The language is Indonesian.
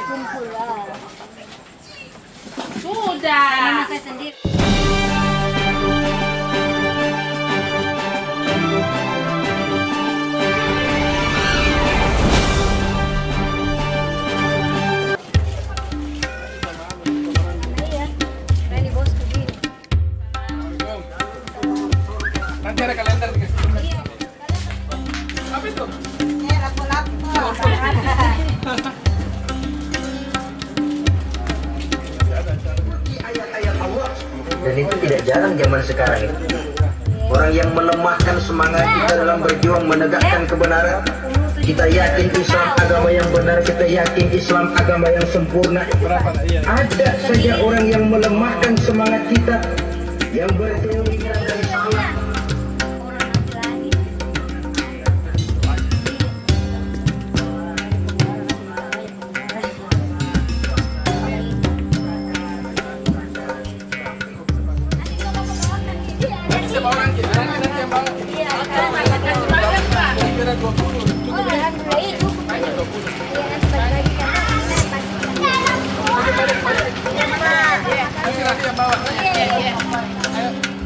kumpul lah. Sudah. Sama saya sendiri. Ini bosku gini. Nanti ada kalender nih. Apa itu? Ayat-ayat Allah. Dan itu tidak jarang zaman sekarang itu. Orang yang melemahkan semangat kita dalam berjuang menegakkan kebenaran. Kita yakin Islam agama yang benar, kita yakin Islam agama yang sempurna. Ada saja orang yang melemahkan semangat kita, yang berteori dan salah. Orang laki-laki. Nanti saya bawa nanti yang bawa. Iya, Kasih makan, Pak. Kira 20. oh, alhamdulillah itu. Hanya 20. Iya, nanti balik lagi karena Balik. Nanti yang bawa. Iya, iya. Ayo.